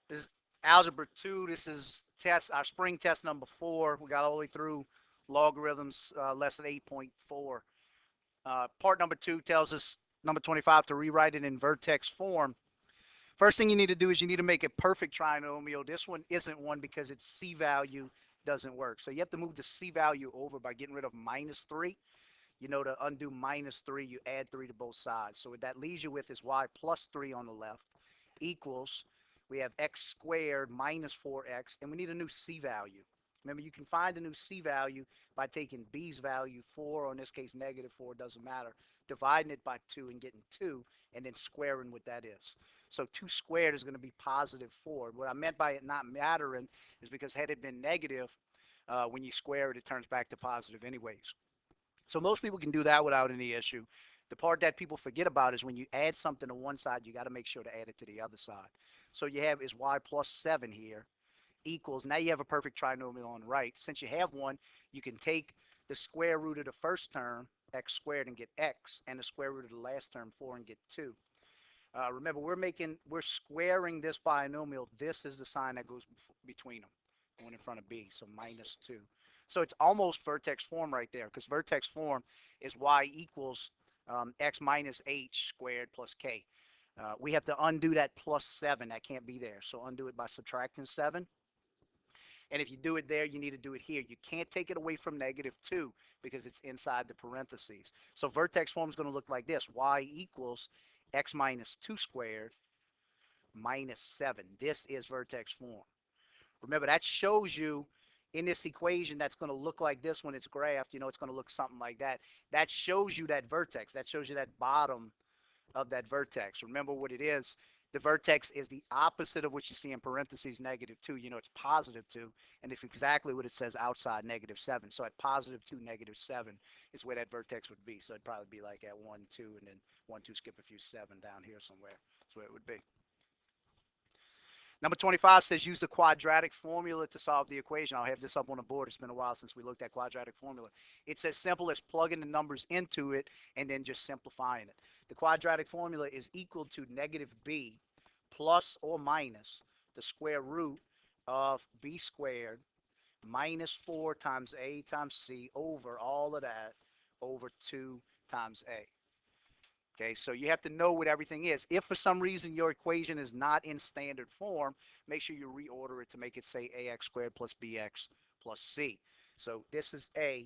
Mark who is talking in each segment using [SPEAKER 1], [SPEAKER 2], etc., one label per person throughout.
[SPEAKER 1] This is Algebra 2. This is test our spring test number 4. We got all the way through logarithms lesson 8.4. Part number 2 tells us, number 25, to rewrite it in vertex form. First thing you need to do is you need to make a perfect trinomial. This one isn't one because its C value doesn't work. So you have to move the C value over by getting rid of minus 3. You know, to undo minus 3, you add 3 to both sides. So what that leaves you with is y plus 3 on the left equals, we have x squared minus 4x, and we need a new C value. Remember, you can find a new C value by taking B's value, 4, or in this case, negative 4, doesn't matter, dividing it by 2 and getting 2, and then squaring what that is. So 2 squared is going to be positive 4. What I meant by it not mattering is because had it been negative, when you square it, it turns back to positive anyways. So most people can do that without any issue. The part that people forget about is when you add something to one side, you got to make sure to add it to the other side. So you have is y plus 7 here equals, now you have a perfect trinomial on the right. Since you have one, you can take the square root of the first term, x squared, and get x, and the square root of the last term, 4, and get 2. Remember, we're squaring this binomial. This is the sign that goes between them, the one in front of b, so minus 2. So it's almost vertex form right there, because vertex form is y equals x minus h squared plus k. We have to undo that plus 7. That can't be there. So undo it by subtracting 7. And if you do it there, you need to do it here. You can't take it away from negative 2 because it's inside the parentheses. So vertex form is going to look like this. Y equals x minus 2 squared minus 7. This is vertex form. Remember, that shows you in this equation that's going to look like this when it's graphed. You know, it's going to look something like that. That shows you that vertex. That shows you that bottom of that vertex. Remember what it is. The vertex is the opposite of what you see in parentheses, negative 2. You know, it's positive 2, and it's exactly what it says outside, negative 7. So at positive 2, negative 7 is where that vertex would be. So it'd probably be like at 1, 2, and then 1, 2, skip a few 7 down here somewhere. That's where it would be. Number 25 says use the quadratic formula to solve the equation. I'll have this up on the board. It's been a while since we looked at quadratic formula. It's as simple as plugging the numbers into it and then just simplifying it. The quadratic formula is equal to negative b plus or minus the square root of b squared minus 4 times a times c over all of that over 2 times a. Okay, so you have to know what everything is. If for some reason your equation is not in standard form, make sure you reorder it to make it say ax squared plus bx plus c. So this is a,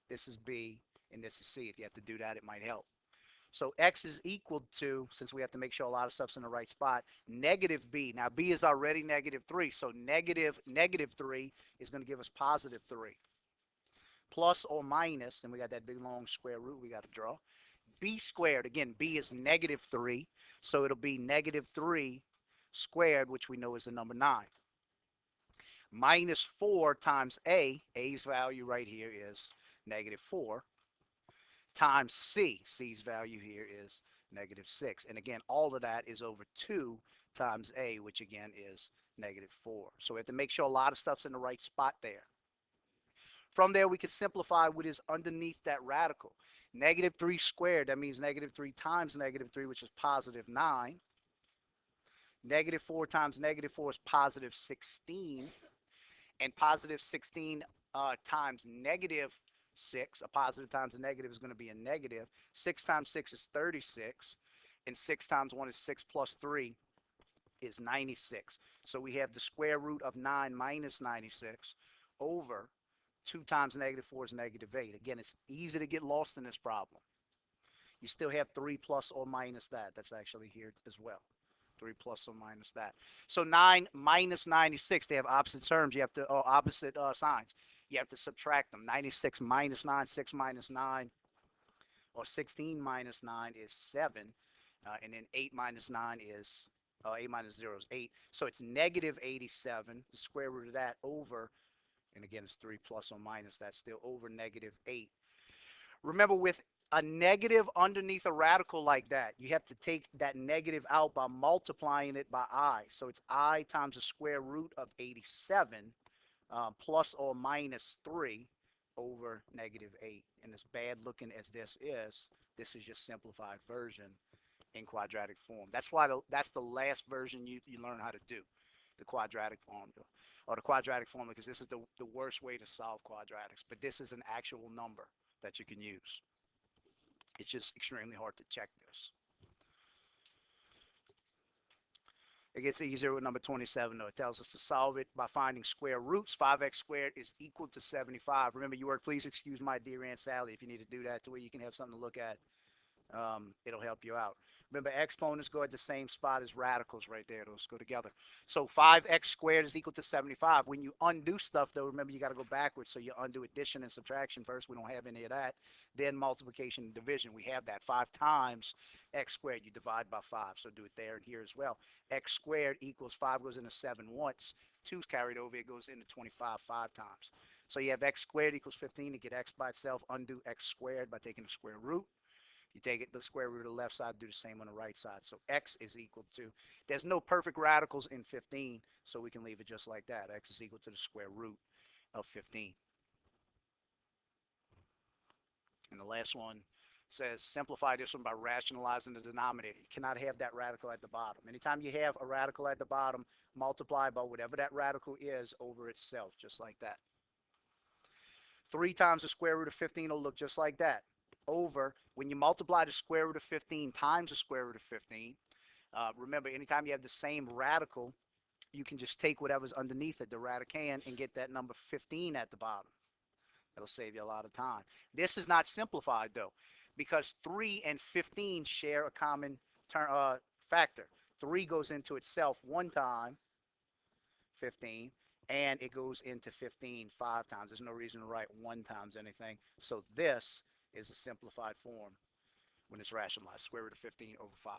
[SPEAKER 1] this is b, and this is c. If you have to do that, it might help. So x is equal to, since we have to make sure a lot of stuff's in the right spot, negative b. Now b is already negative 3, so negative 3 is going to give us positive 3. Plus or minus, then we got that big long square root we got to draw. B squared, again, b is negative 3, so it'll be negative 3 squared, which we know is the number 9. Minus 4 times a's value right here is negative 4, times c, c's value here is negative 6. And again, all of that is over 2 times a, which again is negative 4. So we have to make sure a lot of stuff's in the right spot there. From there, we can simplify what is underneath that radical. Negative 3 squared, that means negative 3 times negative 3, which is positive 9. Negative 4 times negative 4 is positive 16. And positive 16 times negative 6, a positive times a negative is going to be a negative. 6 times 6 is 36. And 6 times 1 is 6 plus 3 is 96. So we have the square root of 9 minus 96 over 2 times negative 4 is negative 8. Again, it's easy to get lost in this problem. You still have 3 plus or minus that. That's actually here as well. 3 plus or minus that. So 9 minus 96, they have opposite terms. You have to, opposite signs. You have to subtract them. 96 minus 9, 6 minus 9, or 16 minus 9 is 7. And then 8 minus 9 is, 8 minus 0 is 8. So it's negative 87, the square root of that over, and again, it's 3 plus or minus, that's still over negative 8. Remember, with a negative underneath a radical like that, you have to take that negative out by multiplying it by I. So it's I times the square root of 87 plus or minus 3 over negative 8. And as bad looking as this is just simplified version in quadratic form. That's why that's the last version you learn how to do. the quadratic formula, or the quadratic formula, because this is the worst way to solve quadratics. But this is an actual number that you can use. It's just extremely hard to check this. It gets easier with number 27, though. It tells us to solve it by finding square roots. 5x squared is equal to 75. Remember, you work, please excuse my dear Aunt Sally if you need to do that to where you can have something to look at. It'll help you out. Remember, exponents go at the same spot as radicals right there. Those go together. So 5x squared is equal to 75. When you undo stuff, though, remember, you got to go backwards. So you undo addition and subtraction first. We don't have any of that. Then multiplication and division. We have that. 5 times x squared. You divide by 5. So do it there and here as well. X squared equals 5 goes into 7 once. 2's carried over. It goes into 25 5 times. So you have x squared equals 15. To get x by itself, undo x squared by taking the square root. You take it the square root of the left side, do the same on the right side. So x is equal to, there's no perfect radicals in 15, so we can leave it just like that. X is equal to the square root of 15. And the last one says simplify this one by rationalizing the denominator. You cannot have that radical at the bottom. Anytime you have a radical at the bottom, multiply by whatever that radical is over itself, just like that. 3 times the square root of 15 will look just like that. Over, when you multiply the square root of 15 times the square root of 15, remember, anytime you have the same radical, you can just take whatever's underneath it, the radicand, and get that number 15 at the bottom. That'll save you a lot of time. This is not simplified, though, because 3 and 15 share a common factor. 3 goes into itself 1 time, 15, and it goes into 15 5 times. There's no reason to write 1 times anything. So this is a simplified form when it's rationalized, square root of 15 over 5.